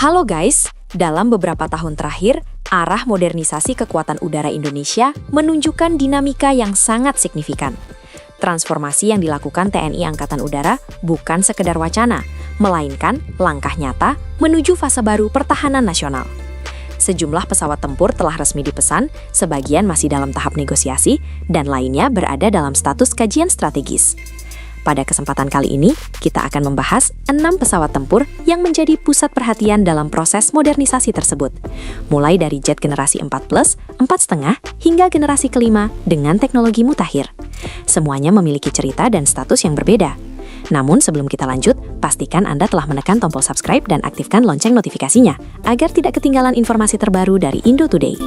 Halo guys, dalam beberapa tahun terakhir, arah modernisasi kekuatan udara Indonesia menunjukkan dinamika yang sangat signifikan. Transformasi yang dilakukan TNI Angkatan Udara bukan sekedar wacana, melainkan langkah nyata menuju fase baru pertahanan nasional. Sejumlah pesawat tempur telah resmi dipesan, sebagian masih dalam tahap negosiasi, dan lainnya berada dalam status kajian strategis. Pada kesempatan kali ini, kita akan membahas 6 pesawat tempur yang menjadi pusat perhatian dalam proses modernisasi tersebut. Mulai dari jet generasi 4+, 4,5, hingga generasi kelima dengan teknologi mutakhir. Semuanya memiliki cerita dan status yang berbeda. Namun sebelum kita lanjut, pastikan Anda telah menekan tombol subscribe dan aktifkan lonceng notifikasinya, agar tidak ketinggalan informasi terbaru dari Indo Today.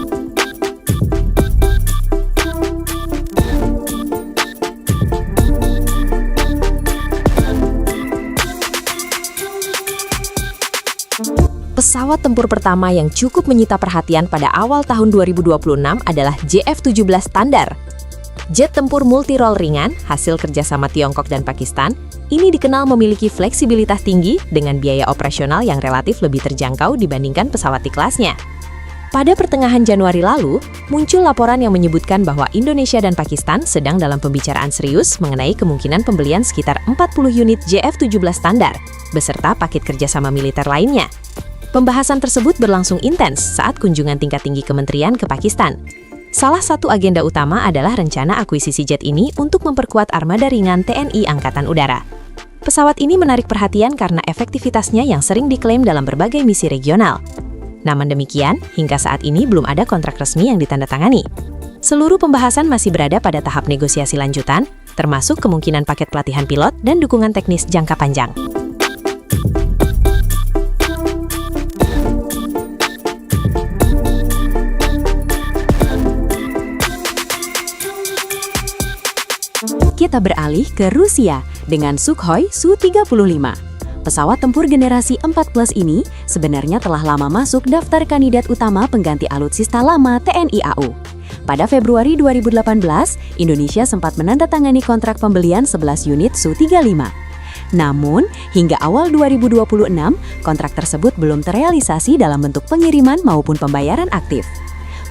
Pesawat tempur pertama yang cukup menyita perhatian pada awal tahun 2026 adalah JF-17 Standar. Jet tempur multi-role ringan, hasil kerjasama Tiongkok dan Pakistan, ini dikenal memiliki fleksibilitas tinggi dengan biaya operasional yang relatif lebih terjangkau dibandingkan pesawat di kelasnya. Pada pertengahan Januari lalu, muncul laporan yang menyebutkan bahwa Indonesia dan Pakistan sedang dalam pembicaraan serius mengenai kemungkinan pembelian sekitar 40 unit JF-17 Standar, beserta paket kerjasama militer lainnya. Pembahasan tersebut berlangsung intens saat kunjungan tingkat tinggi kementerian ke Pakistan. Salah satu agenda utama adalah rencana akuisisi jet ini untuk memperkuat armada ringan TNI Angkatan Udara. Pesawat ini menarik perhatian karena efektivitasnya yang sering diklaim dalam berbagai misi regional. Namun demikian, hingga saat ini belum ada kontrak resmi yang ditandatangani. Seluruh pembahasan masih berada pada tahap negosiasi lanjutan, termasuk kemungkinan paket pelatihan pilot dan dukungan teknis jangka panjang. Kita beralih ke Rusia dengan Sukhoi Su-35. Pesawat tempur generasi 4+ ini sebenarnya telah lama masuk daftar kandidat utama pengganti alutsista lama TNI AU. Pada Februari 2018, Indonesia sempat menandatangani kontrak pembelian 11 unit Su-35. Namun, hingga awal 2026, kontrak tersebut belum terrealisasi dalam bentuk pengiriman maupun pembayaran aktif.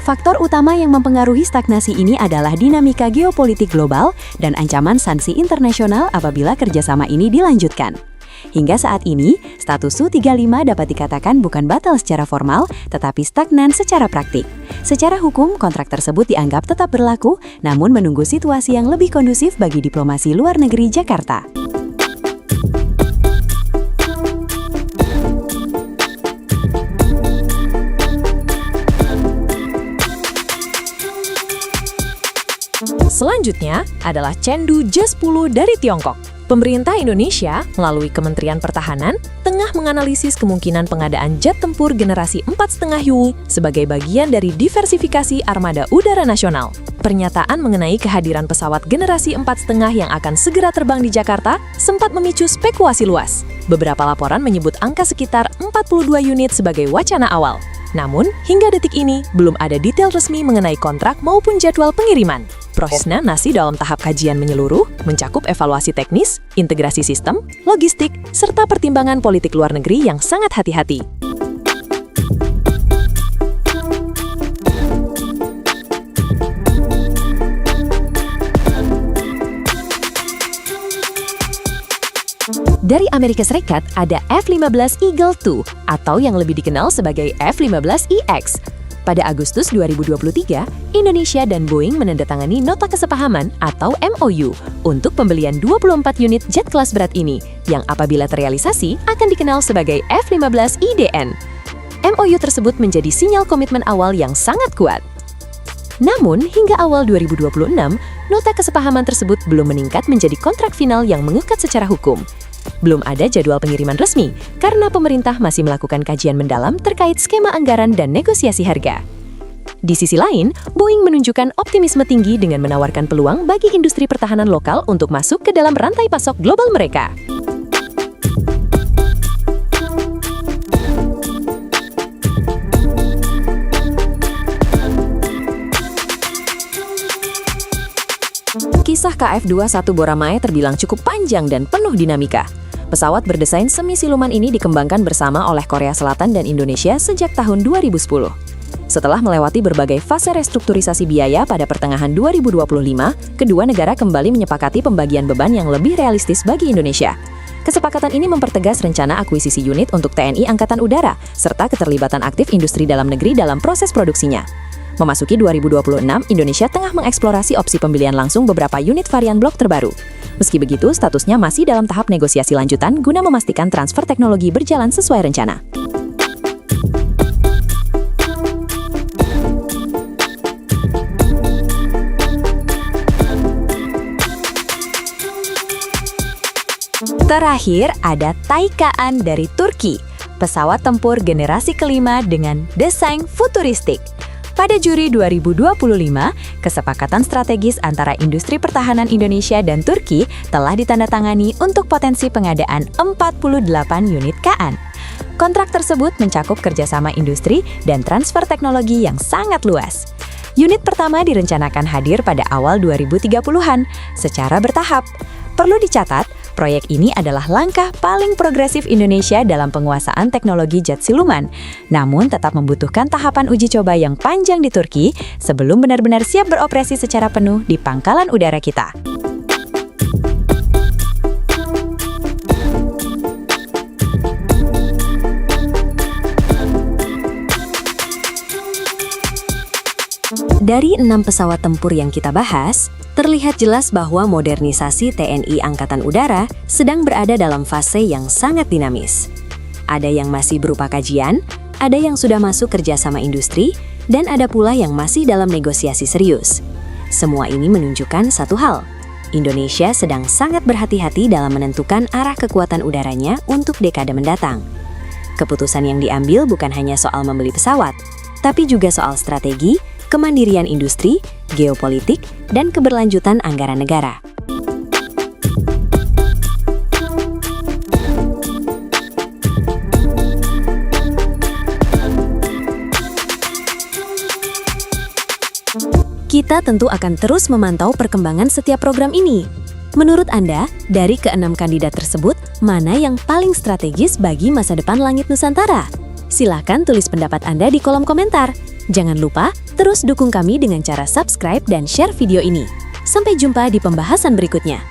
Faktor utama yang mempengaruhi stagnasi ini adalah dinamika geopolitik global dan ancaman sanksi internasional apabila kerjasama ini dilanjutkan. Hingga saat ini, status Su-35 dapat dikatakan bukan batal secara formal, tetapi stagnan secara praktik. Secara hukum, kontrak tersebut dianggap tetap berlaku, namun menunggu situasi yang lebih kondusif bagi diplomasi luar negeri Jakarta. Selanjutnya adalah Chengdu J-10 dari Tiongkok. Pemerintah Indonesia melalui Kementerian Pertahanan tengah menganalisis kemungkinan pengadaan jet tempur generasi 4,5 Huey sebagai bagian dari diversifikasi armada udara nasional. Pernyataan mengenai kehadiran pesawat generasi 4,5 yang akan segera terbang di Jakarta sempat memicu spekulasi luas. Beberapa laporan menyebut angka sekitar 42 unit sebagai wacana awal. Namun, hingga detik ini, belum ada detail resmi mengenai kontrak maupun jadwal pengiriman. Prosesnya masih dalam tahap kajian menyeluruh, mencakup evaluasi teknis, integrasi sistem, logistik, serta pertimbangan politik luar negeri yang sangat hati-hati. Dari Amerika Serikat ada F-15 Eagle II atau yang lebih dikenal sebagai F-15EX. Pada Agustus 2023, Indonesia dan Boeing menandatangani nota kesepahaman atau MOU untuk pembelian 24 unit jet kelas berat ini yang apabila terrealisasi akan dikenal sebagai F-15IDN. MOU tersebut menjadi sinyal komitmen awal yang sangat kuat. Namun, hingga awal 2026, nota kesepahaman tersebut belum meningkat menjadi kontrak final yang mengikat secara hukum. Belum ada jadwal pengiriman resmi karena pemerintah masih melakukan kajian mendalam terkait skema anggaran dan negosiasi harga. Di sisi lain, Boeing menunjukkan optimisme tinggi dengan menawarkan peluang bagi industri pertahanan lokal untuk masuk ke dalam rantai pasok global mereka. Kisah KF-21 Boramae terbilang cukup panjang dan penuh dinamika. Pesawat berdesain semi-siluman ini dikembangkan bersama oleh Korea Selatan dan Indonesia sejak tahun 2010. Setelah melewati berbagai fase restrukturisasi biaya pada pertengahan 2025, kedua negara kembali menyepakati pembagian beban yang lebih realistis bagi Indonesia. Kesepakatan ini mempertegas rencana akuisisi unit untuk TNI Angkatan Udara, serta keterlibatan aktif industri dalam negeri dalam proses produksinya. Memasuki 2026, Indonesia tengah mengeksplorasi opsi pembelian langsung beberapa unit varian blok terbaru. Meski begitu, statusnya masih dalam tahap negosiasi lanjutan guna memastikan transfer teknologi berjalan sesuai rencana. Terakhir, ada Taycan dari Turki, pesawat tempur generasi kelima dengan desain futuristik. Pada Juli 2025, kesepakatan strategis antara industri pertahanan Indonesia dan Turki telah ditandatangani untuk potensi pengadaan 48 unit KAAN. Kontrak tersebut mencakup kerjasama industri dan transfer teknologi yang sangat luas. Unit pertama direncanakan hadir pada awal 2030-an, secara bertahap. Perlu dicatat, proyek ini adalah langkah paling progresif Indonesia dalam penguasaan teknologi jet siluman, namun tetap membutuhkan tahapan uji coba yang panjang di Turki sebelum benar-benar siap beroperasi secara penuh di pangkalan udara kita. Dari 6 pesawat tempur yang kita bahas, terlihat jelas bahwa modernisasi TNI Angkatan Udara sedang berada dalam fase yang sangat dinamis. Ada yang masih berupa kajian, ada yang sudah masuk kerjasama industri, dan ada pula yang masih dalam negosiasi serius. Semua ini menunjukkan satu hal, Indonesia sedang sangat berhati-hati dalam menentukan arah kekuatan udaranya untuk dekade mendatang. Keputusan yang diambil bukan hanya soal membeli pesawat, tapi juga soal strategi, kemandirian industri, geopolitik, dan keberlanjutan anggaran negara. Kita tentu akan terus memantau perkembangan setiap program ini. Menurut Anda, dari ke-6 kandidat tersebut, mana yang paling strategis bagi masa depan langit Nusantara? Silahkan tulis pendapat Anda di kolom komentar. Jangan lupa, terus dukung kami dengan cara subscribe dan share video ini. Sampai jumpa di pembahasan berikutnya.